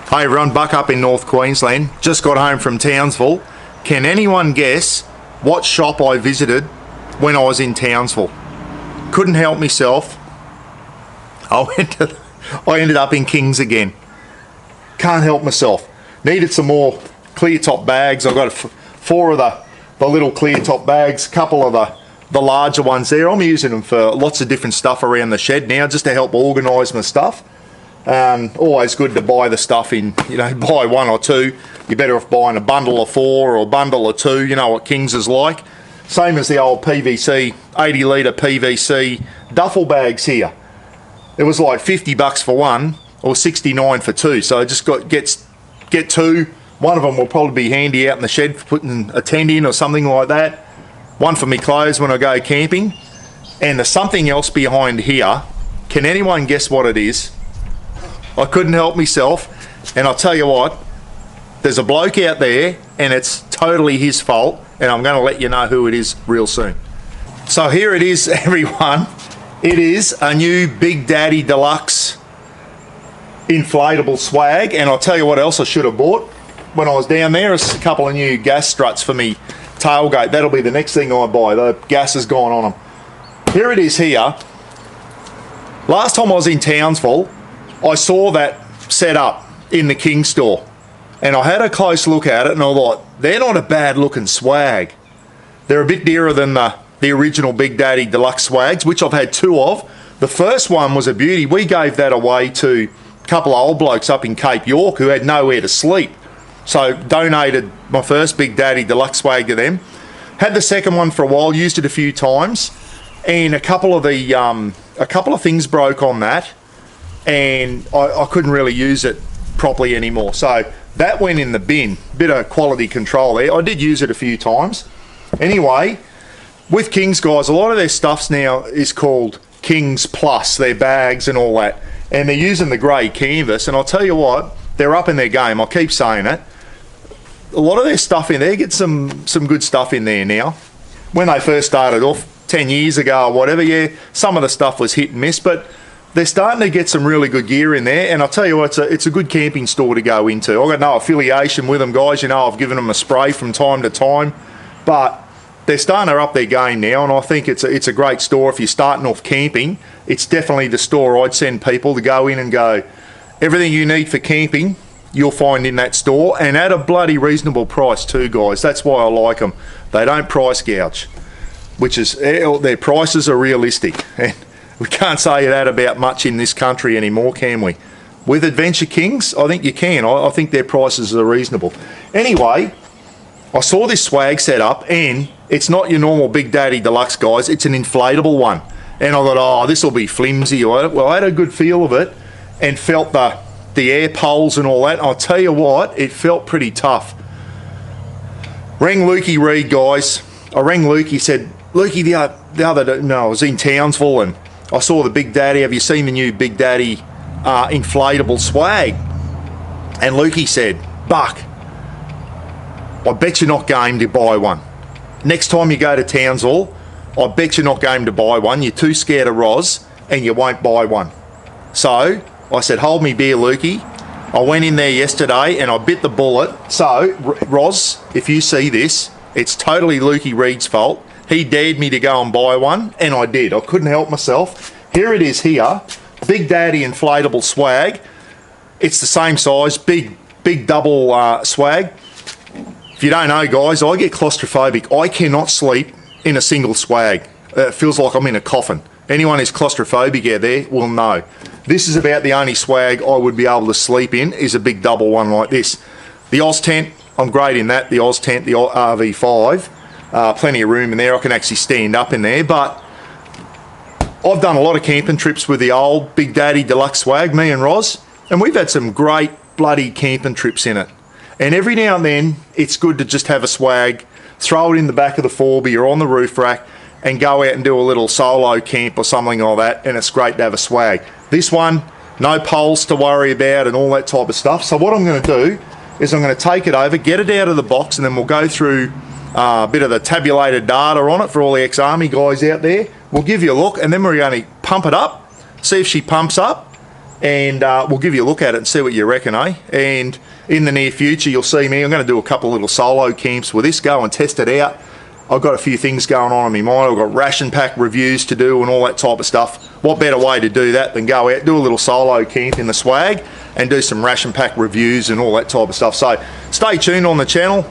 Hey everyone, Buck up in North Queensland. Just got home from Townsville. Can anyone guess what shop I visited when I was in Townsville? Couldn't help myself. I ended up in King's again. Can't help myself. Needed some more clear top bags. I've got four of the little clear top bags, a couple of the larger ones there. I'm using them for lots of different stuff around the shed now, just to help organise my stuff. Always good to buy the stuff in, buy one or two. You're better off buying a bundle of four or a bundle of two. You know what King's is like. Same as the old PVC, 80 litre PVC duffel bags here. It was like $50 for one or $69 for two. So I just get two. One of them will probably be handy out in the shed for putting a tent in or something like that. One for me clothes when I go camping. And there's something else behind here. Can anyone guess what it is? I couldn't help myself, and I'll tell you what, there's a bloke out there and it's totally his fault, and I'm going to let you know who it is real soon. So here it is, everyone. It is a new Big Daddy Deluxe inflatable swag, and I'll tell you what else I should have bought when I was down there. Is a couple of new gas struts for me tailgate. That'll be the next thing I buy. The gas has gone on them. Here it is here. Last time I was in Townsville, I saw that set up in the King store, and I had a close look at it, and I thought, they're not a bad looking swag. They're a bit dearer than the original Big Daddy Deluxe swags, which I've had two of. The first one was a beauty. We gave that away to a couple of old blokes up in Cape York who had nowhere to sleep. So donated my first Big Daddy Deluxe swag to them. Had the second one for a while, used it a few times, and a couple of things broke on that, and I couldn't really use it properly anymore. So that went in the bin. Bit of quality control there. I did use it a few times. Anyway, with King's, guys, a lot of their stuffs now is called King's Plus, their bags and all that. And they're using the grey canvas, and I'll tell you what, they're up in their game. I'll keep saying it. A lot of their stuff in there, get some good stuff in there now. When they first started off 10 years ago or whatever, yeah, some of the stuff was hit and miss, but they're starting to get some really good gear in there, and I'll tell you what, it's a good camping store to go into. I've got no affiliation with them, guys. I've given them a spray from time to time, but they're starting to up their game now, and I think it's a great store if you're starting off camping. It's definitely the store I'd send people to go in and go, everything you need for camping, you'll find in that store, and at a bloody reasonable price too, guys. That's why I like them. They don't price gouge, which is, their prices are realistic. And we can't say that about much in this country anymore, can we? With Adventure Kings, I think you can. I think their prices are reasonable. Anyway, I saw this swag set up, and it's not your normal Big Daddy Deluxe, guys. It's an inflatable one. And I thought, oh, this will be flimsy. Well, I had a good feel of it and felt the air poles and all that. I'll tell you what, it felt pretty tough. Rang Lukey Reed, guys. I rang Luke. He said, Lukey, the other day, no, I was in Townsville and I saw the Big Daddy. Have you seen the new Big Daddy inflatable swag? And Lukey said, Buck, I bet you're not game to buy one. Next time you go to Townsville, I bet you're not game to buy one. You're too scared of Roz and you won't buy one. So I said, hold me beer, Lukey. I went in there yesterday and I bit the bullet. So, Roz, if you see this, it's totally Lukey Reed's fault. He dared me to go and buy one, and I did. I couldn't help myself. Here it is here, Big Daddy inflatable swag. It's the same size, big double swag. If you don't know, guys, I get claustrophobic. I cannot sleep in a single swag. It feels like I'm in a coffin. Anyone who's claustrophobic out there will know. This is about the only swag I would be able to sleep in, is a big double one like this. The Oz tent, I'm great in that. The Oz tent, the RV5. Plenty of room in there. I can actually stand up in there, but I've done a lot of camping trips with the old Big Daddy Deluxe swag, me and Roz, and we've had some great bloody camping trips in it. And every now and then, it's good to just have a swag, throw it in the back of the 4B or on the roof rack, and go out and do a little solo camp or something like that, and it's great to have a swag. This one, no poles to worry about and all that type of stuff. So what I'm going to do is I'm going to take it over, get it out of the box, and then we'll go through a bit of the tabulated data on it for all the ex-army guys out there. We'll give you a look, and then we're going to pump it up, see if she pumps up, and we'll give you a look at it and see what you reckon, eh? And in the near future, you'll see me. I'm going to do a couple of little solo camps with this, go and test it out. I've got a few things going on in my mind. I've got ration pack reviews to do and all that type of stuff. What better way to do that than go out, do a little solo camp in the swag and do some ration pack reviews and all that type of stuff. So stay tuned on the channel.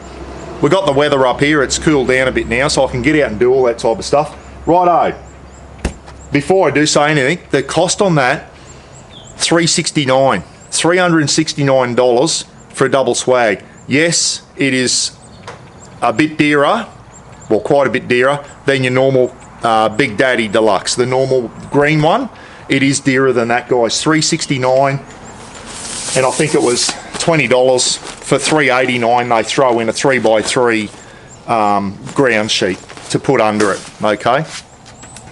We've got the weather up here. It's cooled down a bit now, so I can get out and do all that type of stuff. Righto. Before I do say anything, the cost on that, $369 for a double swag. Yes, it is a bit dearer, well, quite a bit dearer than your normal Big Daddy Deluxe. The normal green one, it is dearer than that, guys. $369, and I think it was $20 for $389. They throw in a 3x3 ground sheet to put under it, okay,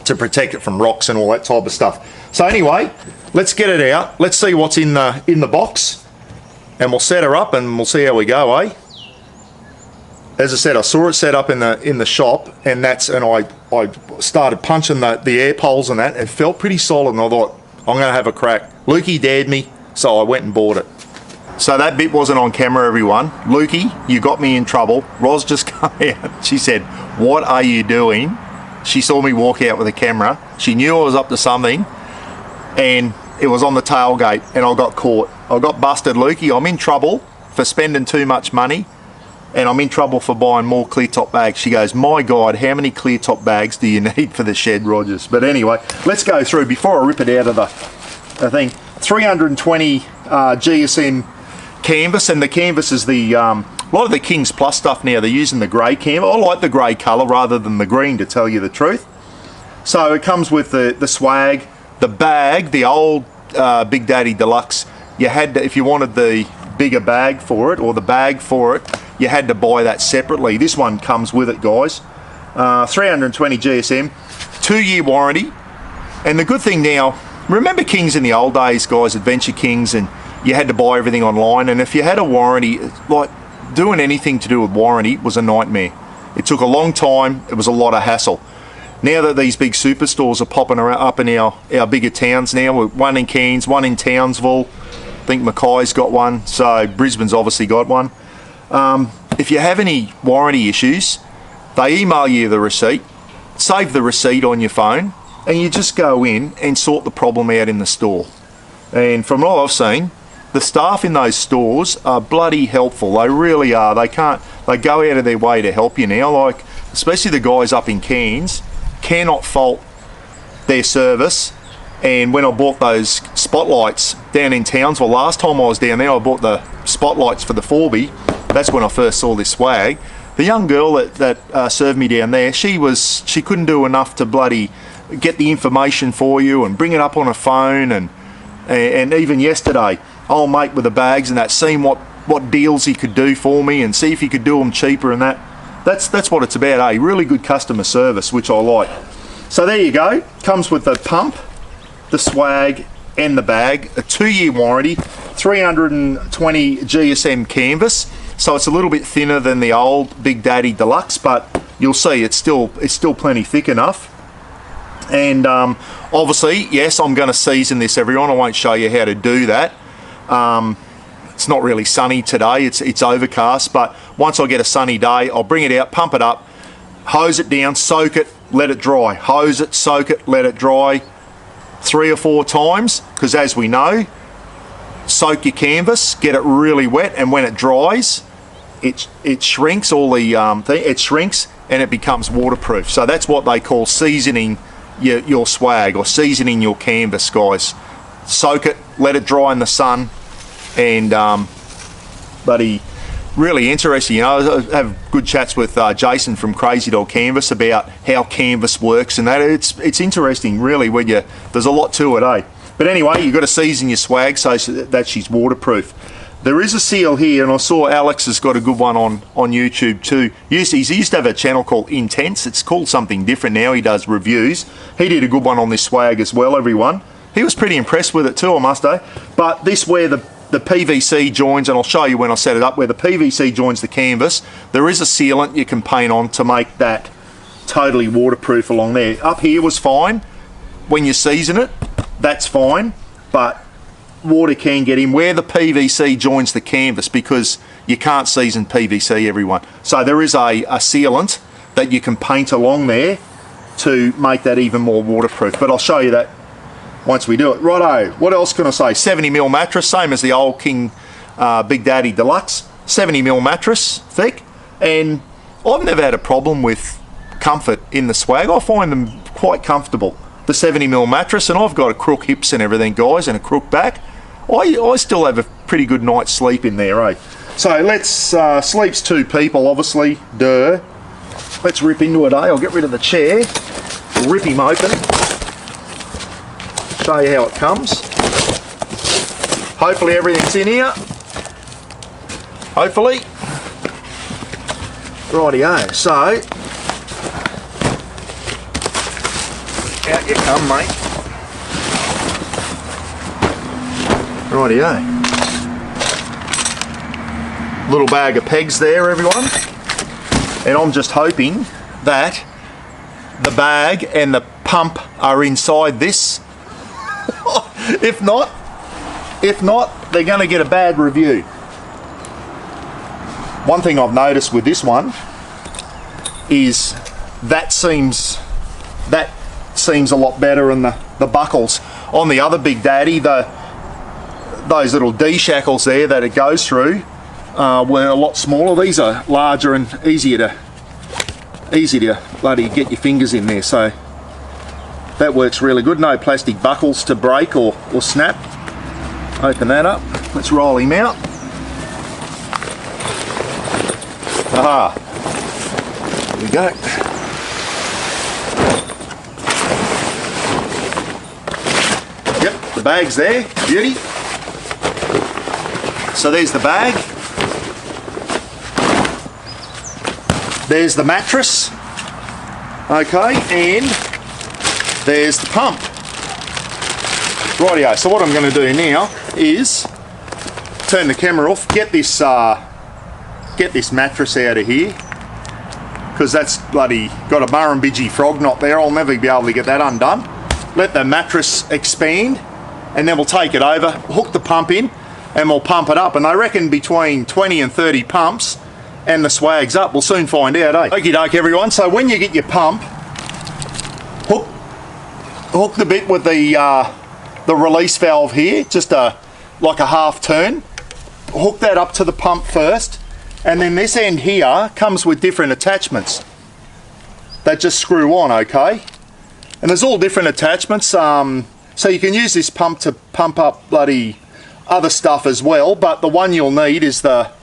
to protect it from rocks and all that type of stuff. So anyway, let's get it out. Let's see what's in the box, and we'll set her up and we'll see how we go, eh? As I said, I saw it set up in the shop, and I started punching the air poles and that. It felt pretty solid, and I thought, I'm going to have a crack. Lukey dared me, so I went and bought it. So that bit wasn't on camera, everyone. Lukey, you got me in trouble. Roz just came out. She said, "What are you doing?" She saw me walk out with a camera. She knew I was up to something, and it was on the tailgate, and I got caught. I got busted, Lukey. I'm in trouble for spending too much money, and I'm in trouble for buying more clear top bags. She goes, "My God, how many clear top bags do you need for the shed, Rogers?" But anyway, let's go through before I rip it out of the thing. 320 GSM canvas, and the canvas is the a lot of the Kings Plus stuff now. They're using the grey canvas. I like the grey colour rather than the green, to tell you the truth. So it comes with the swag, the bag, the old Big Daddy Deluxe. You had to, if you wanted the bigger bag for it, or the bag for it, you had to buy that separately. This one comes with it, guys. 320 GSM, 2-year warranty. And the good thing now, remember Kings in the old days, guys, Adventure Kings, and you had to buy everything online, and if you had a warranty, like doing anything to do with warranty was a nightmare. It took a long time, it was a lot of hassle. Now that these big superstores are popping around up in our bigger towns now, one in Cairns, one in Townsville, I think Mackay's got one, so Brisbane's obviously got one. If you have any warranty issues, they email you the receipt, save the receipt on your phone, and you just go in and sort the problem out in the store. And from what I've seen, the staff in those stores are bloody helpful. They really are. They go out of their way to help you now. Like, especially the guys up in Cairns, cannot fault their service. And when I bought those spotlights down in Townsville, last time I was down there, I bought the spotlights for the 4B. That's when I first saw this swag. The young girl that served me down there, she couldn't do enough to bloody get the information for you and bring it up on a phone, and even yesterday, old mate with the bags and that, seeing what deals he could do for me and see if he could do them cheaper and that. That's what it's about, eh? Really good customer service, which I like. So there you go. Comes with the pump, the swag, and the bag. A 2-year warranty, 320 GSM canvas. So it's a little bit thinner than the old Big Daddy Deluxe, but you'll see it's still plenty thick enough. And obviously, yes, I'm going to season this, everyone. I won't show you how to do that. It's not really sunny today. It's overcast, but once I get a sunny day, I'll bring it out, pump it up, hose it down, soak it, let it dry. Hose it, soak it, let it dry 3 or 4 times, because as we know, soak your canvas, get it really wet, and when it dries, it shrinks. It shrinks and it becomes waterproof. So that's what they call seasoning your swag, or seasoning your canvas, guys. Soak it, let it dry in the sun, and buddy, really interesting. You know, I have good chats with Jason from Crazy Dog Canvas about how canvas works and that. It's interesting, really, when there's a lot to it, eh? But anyway, you've got to season your swag so that she's waterproof. There is a seal here, and I saw Alex has got a good one on YouTube too. He used to have a channel called Intense. It's called something different now. He does reviews. He did a good one on this swag as well, everyone. He was pretty impressed with it too, I must say. But this, where the PVC joins, and I'll show you when I set it up, where the PVC joins the canvas, there is a sealant you can paint on to make that totally waterproof along there. Up here was fine. When you season it, that's fine. But water can get in where the PVC joins the canvas, because you can't season PVC, everyone. So there is a sealant that you can paint along there to make that even more waterproof, but I'll show you that once we do it. Righto, what else can I say? 70mm mattress, same as the old King Big Daddy Deluxe. 70mm mattress, thick, and I've never had a problem with comfort in the swag. I find them quite comfortable, the 70mm mattress, and I've got a crook hips and everything, guys, and a crook back. I still have a pretty good night's sleep in there, eh? So let's, sleeps two people, obviously, duh. Let's rip into it, eh? I'll get rid of the chair, rip him open, show you how it comes. Hopefully everything's in here. Hopefully. Rightio, so out you come, mate. Rightio. Little bag of pegs there, everyone. And I'm just hoping that the bag and the pump are inside this. If not, they're going to get a bad review. One thing I've noticed with this one is that seems a lot better than the buckles on the other Big Daddy. Those little D shackles there that it goes through were a lot smaller. These are larger and easy to bloody get your fingers in there, so that works really good. No plastic buckles to break or snap. Open that up, let's roll him out. Aha, here we go. Yep, the bag's there, beauty. So there's the bag. There's the mattress, okay, and there's the pump. Rightio, so what I'm going to do now is turn the camera off, get this mattress out of here, because that's bloody got a Murrumbidgee frog knot there. I'll never be able to get that undone. Let the mattress expand, and then we'll take it over, hook the pump in, and we'll pump it up. And I reckon between 20 and 30 pumps and the swag's up. We'll soon find out, eh? Okie doke, everyone. So when you get your pump, hook the bit with the release valve here, just like a half turn. Hook that up to the pump first, and then this end here comes with different attachments that just screw on, okay? And there's all different attachments, so you can use this pump to pump up bloody other stuff as well, but the one you'll need is that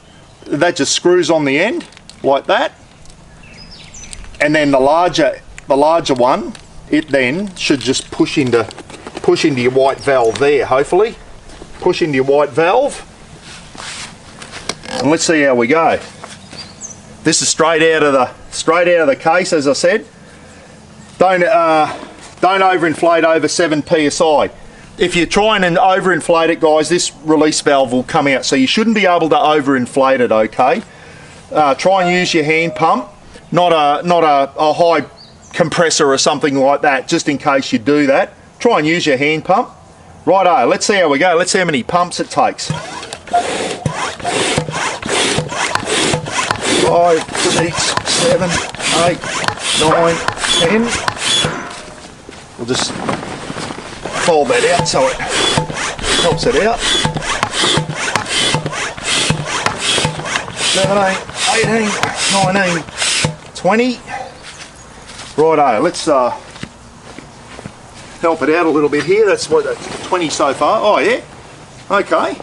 just screws on the end like that, and then the larger one, it then should just push into your white valve there. Hopefully push into your white valve, and let's see how we go. This is straight out of the case, as I said. Don't overinflate over 7 psi. If you're trying to overinflate it, guys, this release valve will come out, so you shouldn't be able to overinflate it, okay? Try and use your hand pump, not a high compressor or something like that, just in case you do that. Try and use your hand pump. Righto, let's see how we go. Let's see how many pumps it takes. 5, 6, 7, 8, 9, 10. We'll just fold that out so it helps it out. 17, 18, 19, 20. Righto, let's help it out a little bit here. That's what, 20 so far. Oh yeah, okay.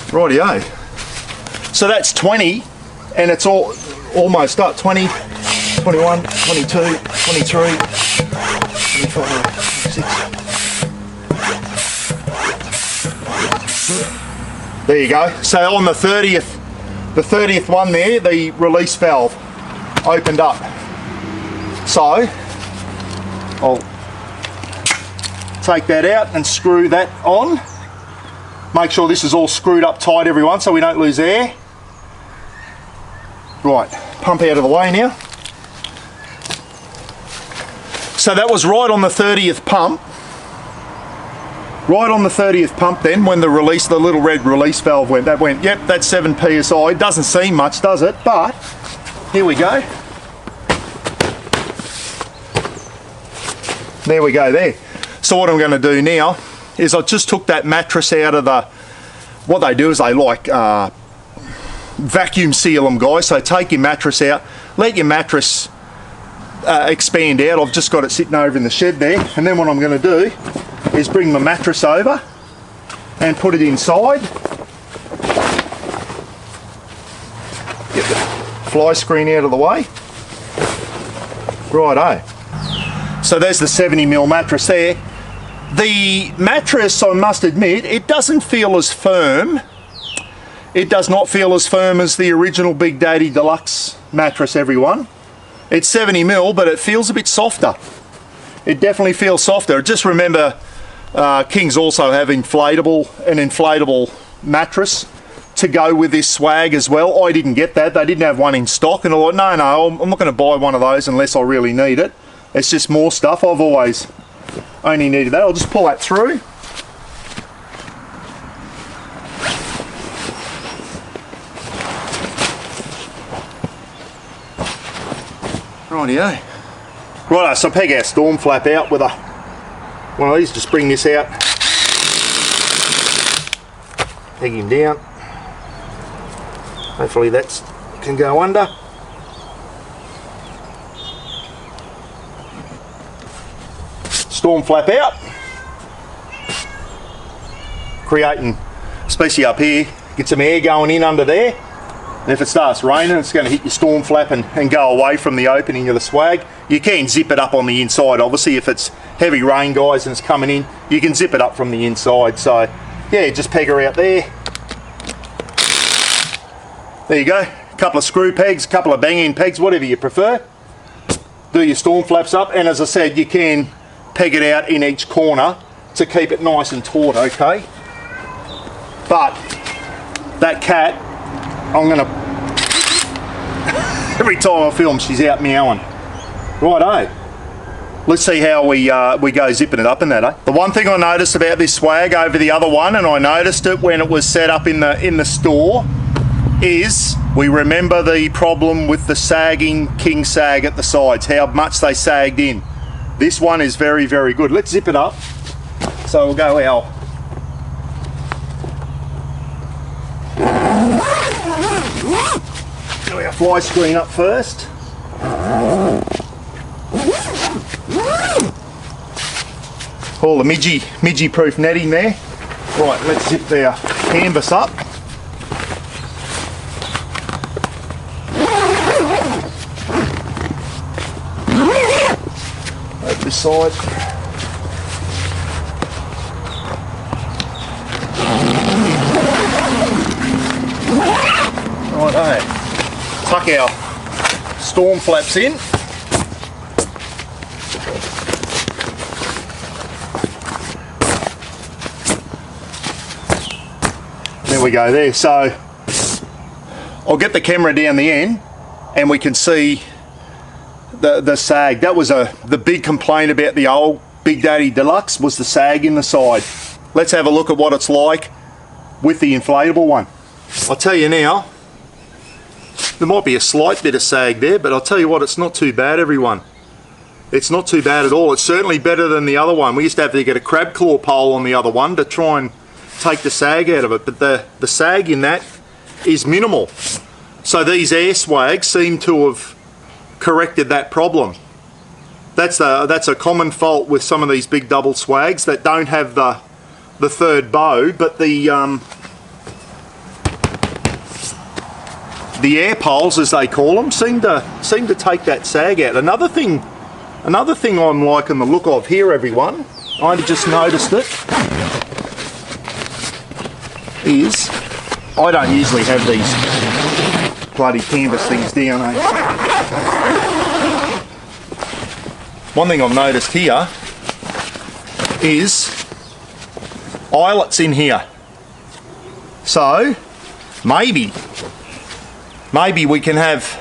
Rightio. So that's 20, and it's almost up. 20, 21, 22, 23, 25, 26. There you go. So on the 30th one there, the release valve opened up. So I'll take that out and screw that on. Make sure this is all screwed up tight, everyone, so we don't lose air. Right, pump out of the way now. So that was right on the 30th pump. Right on the 30th pump then, when the release, the little red release valve went, that went, yep, that's 7 psi. It doesn't seem much, does it? But here we go. There we go there. So what I'm going to do now is I just took that mattress out of the, what they do is they like vacuum seal them, guys. So take your mattress out, let your mattress expand out. I've just got it sitting over in the shed there, and then what I'm going to do is bring my mattress over and put it inside. Get the fly screen out of the way. Righto. So there's the 70mm mattress there. The mattress, I must admit, it doesn't feel as firm. It does not feel as firm as the original Big Daddy Deluxe mattress, everyone. It's 70mm, but it feels a bit softer. It definitely feels softer. Just remember, Kings also have an inflatable mattress to go with this swag as well. I didn't get that. They didn't have one in stock, and I thought, no, I'm not going to buy one of those unless I really need it. It's just more stuff. I've always only needed that. I'll just pull that through. Rightio. Righto, so peg our storm flap out with one of these. Just bring this out. Peg him down. Hopefully that can go under. Storm flap out. Creating, especially up here, get some air going in under there. And if it starts raining, it's going to hit your storm flap and go away from the opening of the swag. You can zip it up on the inside. Obviously, if it's heavy rain, guys, and it's coming in, you can zip it up from the inside. So, yeah, just peg her out there. There you go. A couple of screw pegs, a couple of bang-in pegs, whatever you prefer. Do your storm flaps up, and as I said, you can peg it out in each corner to keep it nice and taut, okay? But that cat, I'm gonna every time I film, she's out meowing. Righto. Let's see how we go zipping it up in that, eh? The one thing I noticed about this swag over the other one, and I noticed it when it was set up in the store, is we remember the problem with the sagging king sag at the sides, how much they sagged in. This one is very, very good. Let's zip it up. So we'll go our do our fly screen up first. All the midgie proof netting there. Right, let's zip our canvas up. Over this side. Righto. Tuck our storm flaps in. There we go there. So I'll get the camera down the end and we can see the sag. That was the big complaint about the old Big Daddy Deluxe, was the sag in the side. Let's have a look at what it's like with the inflatable one. I'll tell you now, there might be a slight bit of sag there, but I'll tell you what, it's not too bad, everyone. It's not too bad at all. It's certainly better than the other one. We used to have to get a crab claw pole on the other one to try and take the sag out of it, but the sag in that is minimal. So these air swags seem to have corrected that problem. That's a common fault with some of these big double swags that don't have the third bow, but the air poles, as they call them, seem to take that sag out. Another thing I'm liking the look of here, everyone, I just noticed it, is I don't usually have these bloody canvas things down, eh? One thing I've noticed here is eyelets in here. So maybe we can have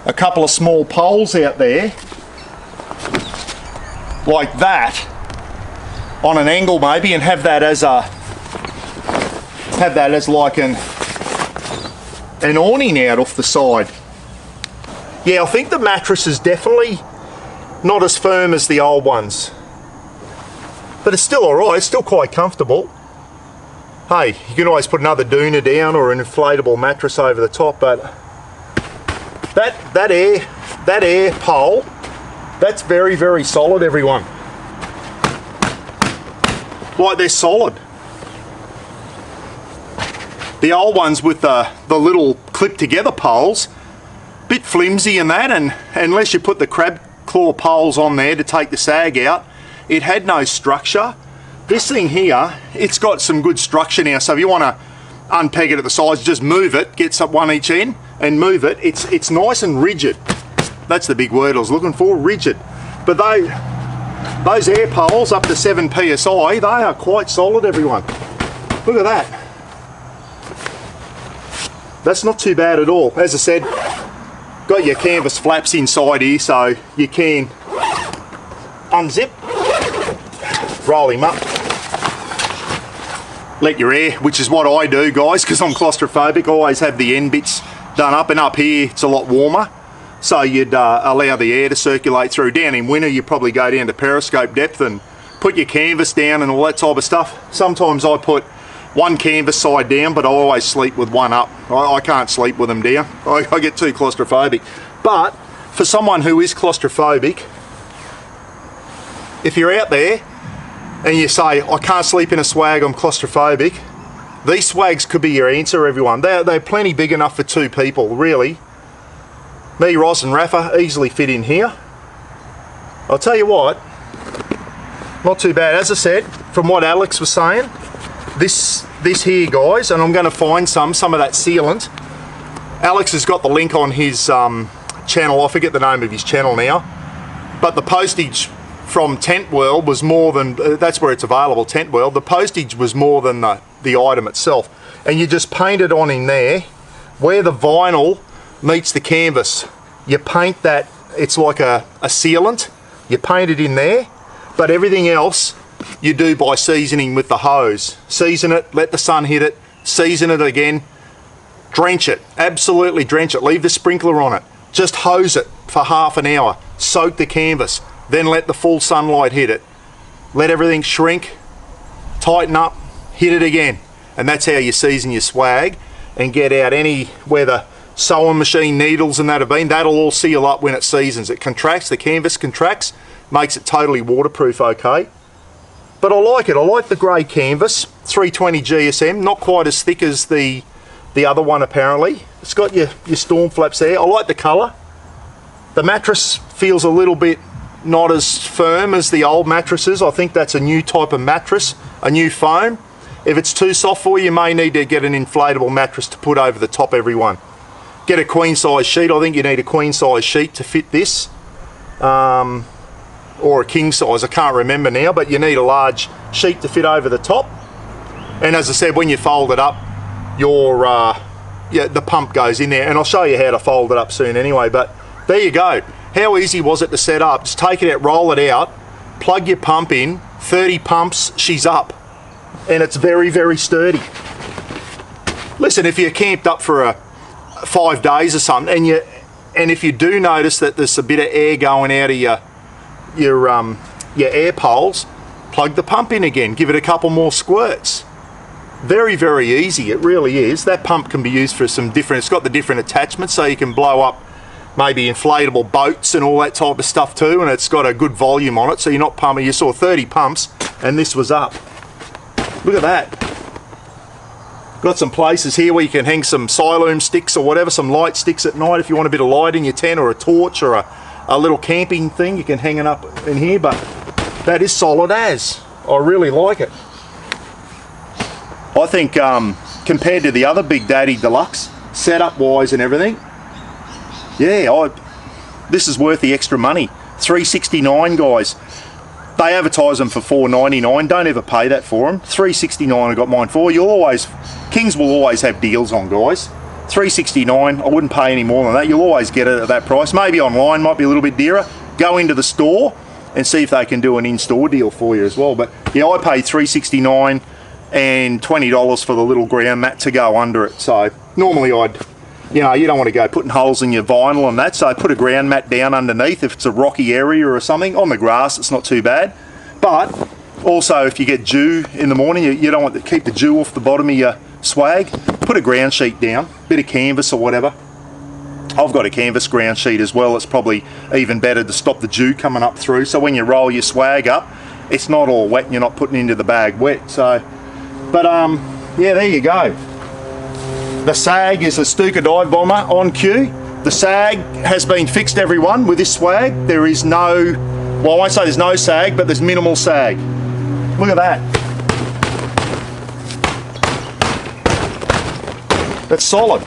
a couple of small poles out there like that, on an angle maybe, and have that as like an awning out off the side. Yeah, I think the mattress is definitely not as firm as the old ones, but it's still alright, it's still quite comfortable. Hey, you can always put another doona down or an inflatable mattress over the top, but that air pole, that's very, very solid, everyone. Like, they're solid. The old ones with the little clip together poles, bit flimsy and that, and unless you put the crab claw poles on there to take the sag out, it had no structure. This thing here, it's got some good structure now, so if you want to unpeg it at the sides, just move it, get one each end and move it. It's nice and rigid. That's the big word I was looking for, rigid. But those air poles up to 7 psi, they are quite solid, everyone. Look at that. That's not too bad at all. As I said, got your canvas flaps inside here, so you can unzip, roll him up, let your air, which is what I do, guys, because I'm claustrophobic. I always have the end bits done up, and up here it's a lot warmer, so you'd allow the air to circulate through. Down in winter you probably go down to periscope depth and put your canvas down and all that type of stuff. Sometimes I put one canvas side down, but I always sleep with one up. I can't sleep with them down. I get too claustrophobic. But for someone who is claustrophobic, if you're out there and you say, I can't sleep in a swag, I'm claustrophobic, these swags could be your answer, everyone. They're plenty big enough for 2 people, really. Me, Ross and Rafa easily fit in here. I'll tell you what, not too bad. As I said, from what Alex was saying, this here, guys, and I'm going to find some of that sealant. Alex has got the link on his channel. I forget the name of his channel now, but the postage from Tent World was more than, that's where it's available, Tent World. The postage was more than the item itself, and you just paint it on in there where the vinyl meets the canvas. You paint that, it's like a sealant, you paint it in there, but everything else you do by seasoning with the hose. Season it, let the sun hit it, season it again, drench it, absolutely drench it, leave the sprinkler on it, just hose it for half an hour, soak the canvas, then let the full sunlight hit it, let everything shrink, tighten up, hit it again, and that's how you season your swag and get out any where the sewing machine needles and that have been. That'll all seal up when it seasons. It contracts, the canvas contracts, makes it totally waterproof, okay? But I like it. I like the grey canvas, 320 GSM, not quite as thick as the other one apparently. It's got your storm flaps there. I like the colour. The mattress feels a little bit not as firm as the old mattresses. I think that's a new type of mattress, a new foam. If it's too soft for you, you may need to get an inflatable mattress to put over the top, everyone. Get a queen size sheet. I think you need a queen size sheet to fit this. Or a king size, I can't remember now, but you need a large sheet to fit over the top. And as I said, when you fold it up, the pump goes in there, and I'll show you how to fold it up soon anyway. But there you go. How easy was it to set up? Just take it out, roll it out, plug your pump in, 30 pumps, she's up, and it's very, very sturdy. Listen, if you're camped up for 5 days or something, and if you do notice that there's a bit of air going out of your air poles, plug the pump in again, give it a couple more squirts. Very, very easy, it really is. That pump can be used for some different, it's got the different attachments, so you can blow up maybe inflatable boats and all that type of stuff too, and it's got a good volume on it, so you're not pumping. You saw 30 pumps and this was up. Look at that. Got some places here where you can hang some siloom sticks or whatever, some light sticks at night if you want a bit of light in your tent, or a torch, or a little camping thing, you can hang it up in here. But that is solid as. I really like it. I think compared to the other Big Daddy Deluxe, setup wise and everything, yeah, this is worth the extra money. $369, guys. They advertise them for $4.99. Don't ever pay that for them. $369 I got mine for. Kings will always have deals on, guys. $369, I wouldn't pay any more than that. You'll always get it at that price. Maybe online might be a little bit dearer. Go into the store and see if they can do an in-store deal for you as well. But yeah, I paid $3.69 and $20 for the little ground mat to go under it. So normally I'd, you know, you don't want to go putting holes in your vinyl and that, so put a ground mat down underneath if it's a rocky area or something. On the grass it's not too bad, but also if you get dew in the morning, you don't want to keep the dew off the bottom of your swag, put a ground sheet down, bit of canvas or whatever. I've got a canvas ground sheet as well. It's probably even better to stop the dew coming up through, so when you roll your swag up, it's not all wet and you're not putting into the bag wet. So, but yeah, there you go. The sag is a Stuka dive bomber on cue. The sag has been fixed, everyone, with this swag. There is no, well, I won't say there's no sag, but there's minimal sag. Look at that. That's solid.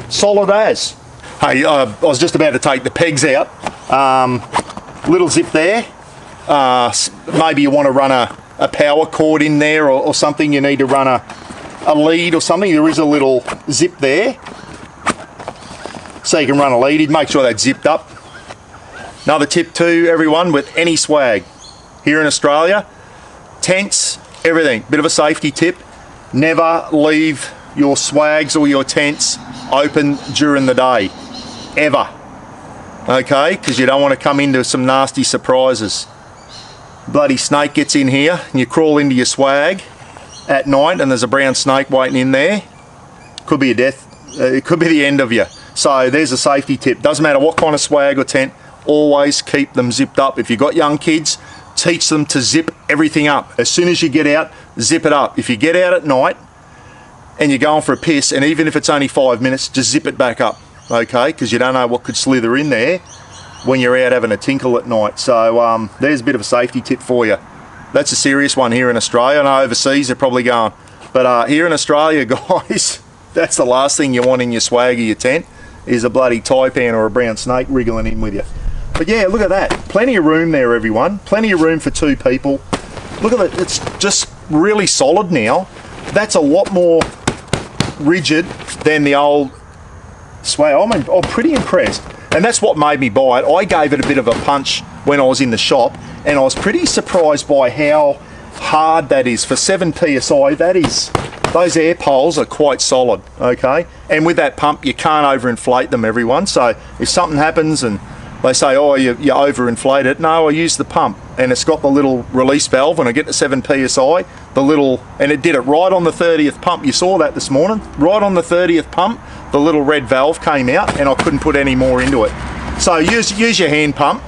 Solid as. Hey, I was just about to take the pegs out. Little zip there. Maybe you want to run a power cord in there or something. You need to run a lead or something. There is a little zip there, so you can run a lead. Make sure that's zipped up. Another tip too, everyone, with any swag here in Australia, tents, everything, bit of a safety tip, never leave your swags or your tents open during the day, ever. Okay, because you don't want to come into some nasty surprises. Bloody snake gets in here and you crawl into your swag at night and there's a brown snake waiting in there. Could be a death, it could be the end of you. So there's a safety tip. Doesn't matter what kind of swag or tent, always keep them zipped up. If you've got young kids, teach them to zip everything up. As soon as you get out, zip it up. If you get out at night and you're going for a piss, and even if it's only 5 minutes, just zip it back up, okay? Because you don't know what could slither in there when you're out having a tinkle at night. So there's a bit of a safety tip for you. That's a serious one here in Australia. I know overseas they're probably going, but here in Australia, guys, that's the last thing you want in your swag or your tent, is a bloody taipan or a brown snake wriggling in with you. But yeah, look at that. Plenty of room there, everyone. Plenty of room for 2 people. Look at it. It's just really solid now. That's a lot more rigid than the old swag. I'm pretty impressed. And that's what made me buy it. I gave it a bit of a punch when I was in the shop, and I was pretty surprised by how hard that is. For 7 PSI, that is, those air poles are quite solid, okay? And with that pump, you can't overinflate them, everyone. So if something happens and they say, oh, you overinflate it, no, I use the pump, and it's got the little release valve. When I get to 7 PSI, the little, and it did it right on the 30th pump. You saw that this morning, right on the 30th pump, the little red valve came out and I couldn't put any more into it. So use your hand pump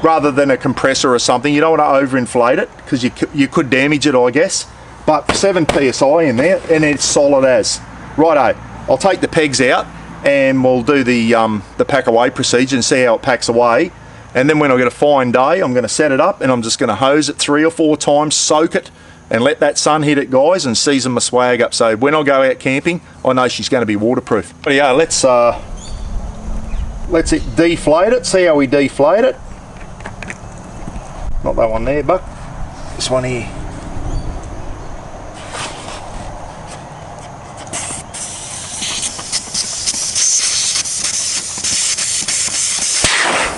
rather than a compressor or something. You don't want to overinflate it because you could damage it, I guess. But 7 PSI in there and it's solid as. Righto, I'll take the pegs out and we'll do the pack away procedure and see how it packs away. And then when I get a fine day, I'm going to set it up and I'm just going to hose it 3 or 4 times, soak it, and let that sun hit it, guys, and season my swag up. So when I go out camping, I know she's going to be waterproof. But yeah, let's deflate it. See how we deflate it. Not that one there, but this one here.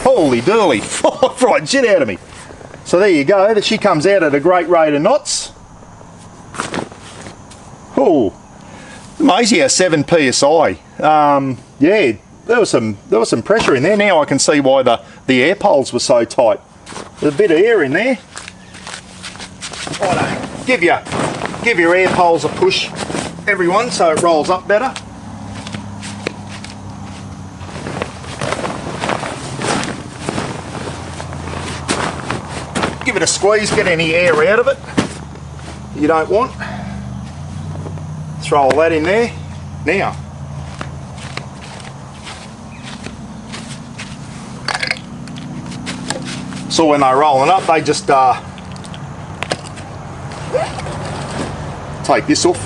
Holy dooly, fried shit out of me. So there you go, she comes out at a great rate of knots. Oh, amazing how 7 PSI. Yeah, there was some pressure in there. Now I can see why the air poles were so tight. There's a bit of air in there. Righto, give your air poles a push, everyone, so it rolls up better. Give it a squeeze, get any air out of it you don't want. Throw all that in there. Now, so when they're rolling up, they just take this off.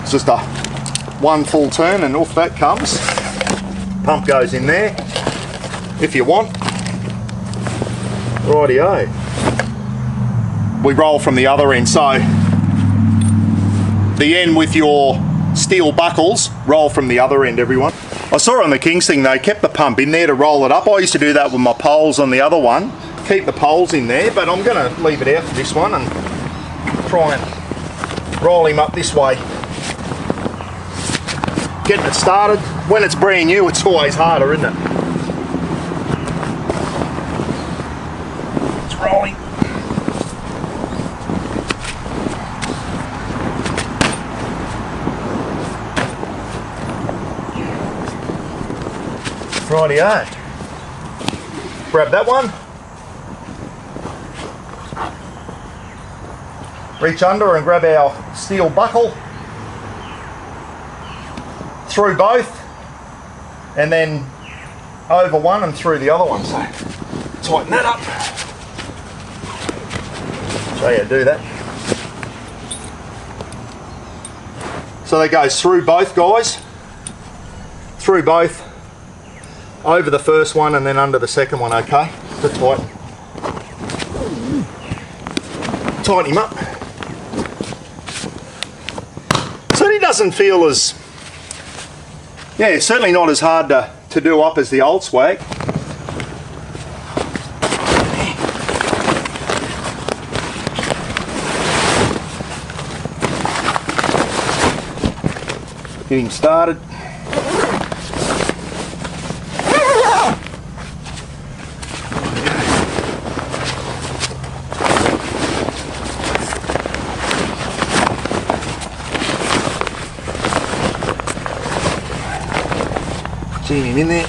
It's just a 1 full turn and off that comes. Pump goes in there if you want. Rightio. We roll from the other end, so the end with your steel buckles, roll from the other end, everyone. I saw on the Kings thing they kept the pump in there to roll it up. I used to do that with my poles on the other one, keep the poles in there, but I'm going to leave it out for this one and try and roll him up this way. Getting it started. When it's brand new, it's always harder, isn't it? It's rolling. Rightio. Grab that one. Reach under and grab our steel buckle. Through both, and then over one and through the other one. So tighten that up. Show you how to do that. So that goes through both, guys. Through both, over the first one and then under the second one, okay? To tighten. Tighten him up. So he doesn't feel as, yeah, it's certainly not as hard to do up as the old swag. Getting started. See him in there.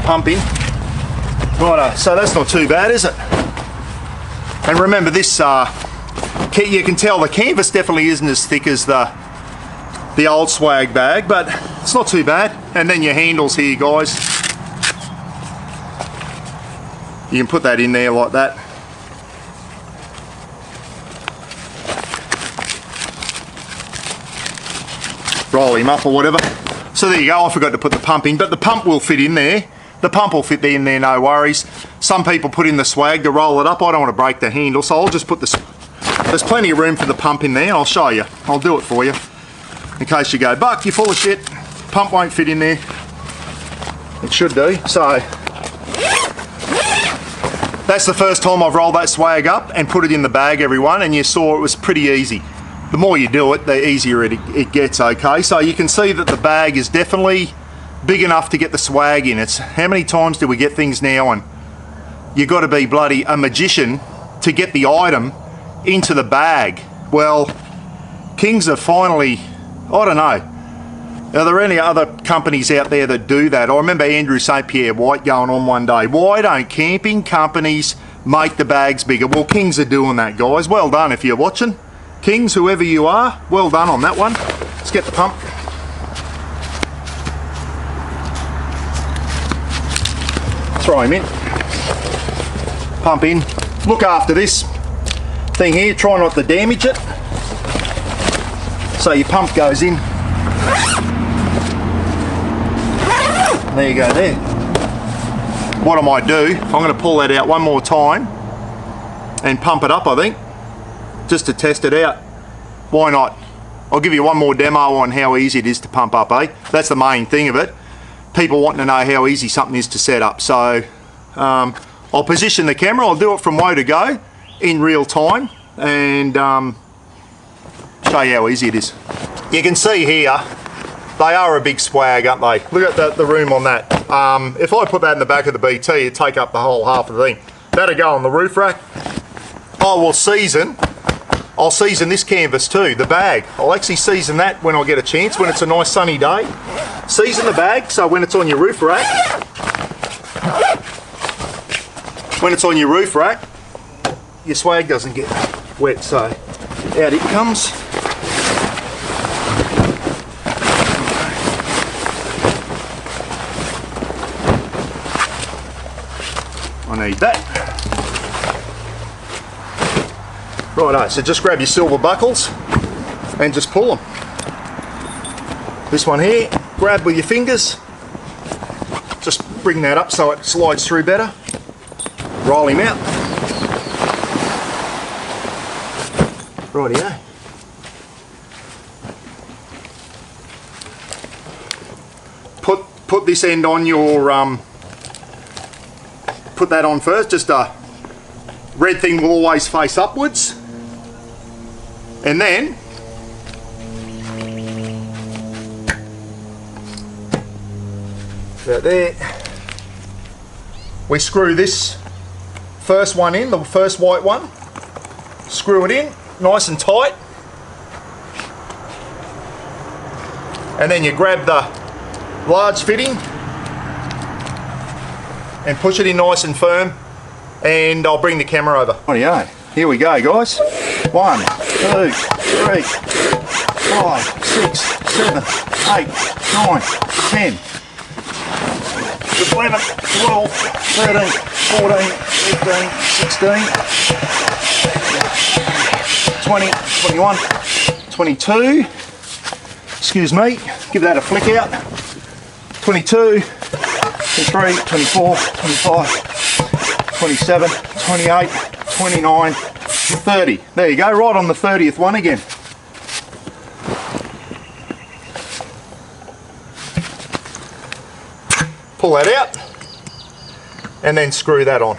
Pumping. Righto, so that's not too bad, is it? And remember this, you can tell the canvas definitely isn't as thick as the old swag bag, but it's not too bad. And then your handles here, guys. You can put that in there like that. Roll him up or whatever. So there you go, I forgot to put the pump in, but the pump will fit in there. The pump will fit in there, no worries. Some people put in the swag to roll it up. I don't want to break the handle, so I'll just put this. There's plenty of room for the pump in there. I'll show you. I'll do it for you. In case you go, Buck, you're full of shit. Pump won't fit in there. It should do, so. That's the first time I've rolled that swag up and put it in the bag, everyone, and you saw it was pretty easy. The more you do it, the easier it gets, okay? So you can see that the bag is definitely big enough to get the swag in. It's how many times do we get things now and you got to be bloody a magician to get the item into the bag. Well, Kings are finally, I don't know. Are there any other companies out there that do that? I remember Andrew St. Pierre White going on one day, why don't camping companies make the bags bigger? Well, Kings are doing that, guys. Well done if you're watching. Kings, whoever you are, well done on that one. Let's get the pump. Throw him in. Pump in. Look after this thing here. Try not to damage it. So your pump goes in. There you go there. What I might do, I'm going to pull that out one more time and pump it up, I think, just to test it out. Why not? I'll give you one more demo on how easy it is to pump up, eh? That's the main thing of it. People wanting to know how easy something is to set up. So I'll position the camera, I'll do it from woe to go in real time and show you how easy it is. You can see here, they are a big swag, aren't they? Look at the room on that. If I put that in the back of the BT, it'd take up the whole half of the thing. That'll go on the roof rack. I'll season this canvas too, the bag. I'll actually season that when I get a chance, when it's a nice sunny day. Season the bag, so when it's on your roof rack, your swag doesn't get wet, so out it comes. I need that. Righto, so just grab your silver buckles and just pull them. This one here, grab with your fingers. Just bring that up so it slides through better. Roll him out. Rightio. Put this end on your, put that on first, just a red thing will always face upwards. And then, about there, we screw this first one in, the first white one, screw it in, nice and tight. And then you grab the large fitting and push it in nice and firm, and I'll bring the camera over. Rightio, here we go guys. 1, 2, 3, 5, 6, 7, 8, 9, 10, 11, 12, 13, 14, 15, 16, 20, 21, 22, excuse me, give that a flick out. 22, 23, 24, 25, 27, 28, 29, 30. There you go, right on the 30th one again. Pull that out and then screw that on.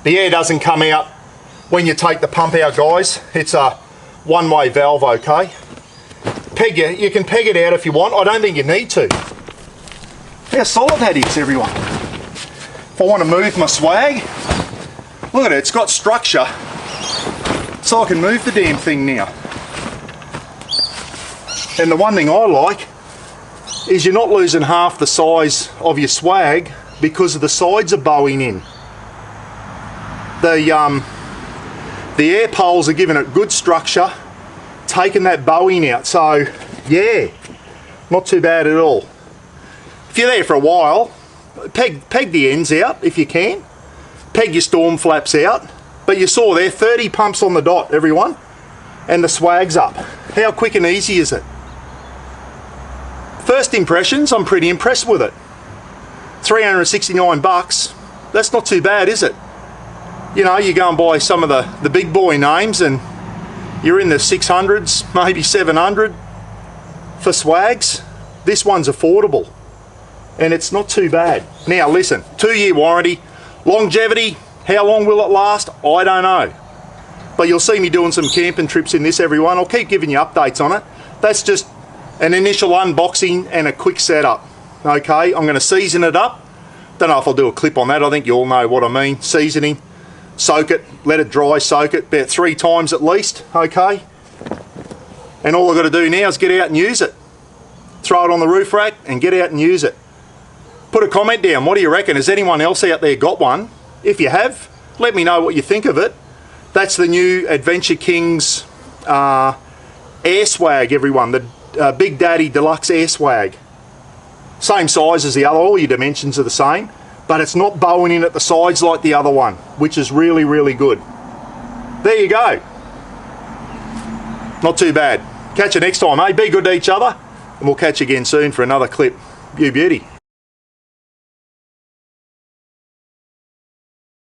The air doesn't come out when you take the pump out, guys. It's a one-way valve, okay? You can peg it out if you want. I don't think you need to. How solid that is, everyone. If I want to move my swag, look at it, it's got structure, so I can move the damn thing now. And the one thing I like is you're not losing half the size of your swag because of the sides are bowing in. The air poles are giving it good structure, taking that bowing out, so yeah, not too bad at all. If you're there for a while, peg the ends out if you can, peg your storm flaps out, but you saw there 30 pumps on the dot, everyone, and the swag's up. How quick and easy is it? First impressions, I'm pretty impressed with it. 369 bucks, that's not too bad, is it? You know, you go and buy some of the big boy names and you're in the 600s, maybe 700 for swags. This one's affordable and it's not too bad. Now listen, 2-year warranty, longevity, how long will it last? I don't know. But you'll see me doing some camping trips in this, everyone. I'll keep giving you updates on it. That's just an initial unboxing and a quick setup. Okay, I'm going to season it up. Don't know if I'll do a clip on that. I think you all know what I mean. Seasoning. Soak it, let it dry, soak it about 3 times at least, okay? And all I've got to do now is get out and use it. Throw it on the roof rack and get out and use it. Put a comment down, what do you reckon? Has anyone else out there got one? If you have, let me know what you think of it. That's the new Adventure Kings air swag, everyone. The Big Daddy Deluxe air swag. Same size as the other, all your dimensions are the same. But it's not bowing in at the sides like the other one, which is really, really good. There you go. Not too bad. Catch you next time, eh? Be good to each other, and we'll catch you again soon for another clip. You beauty.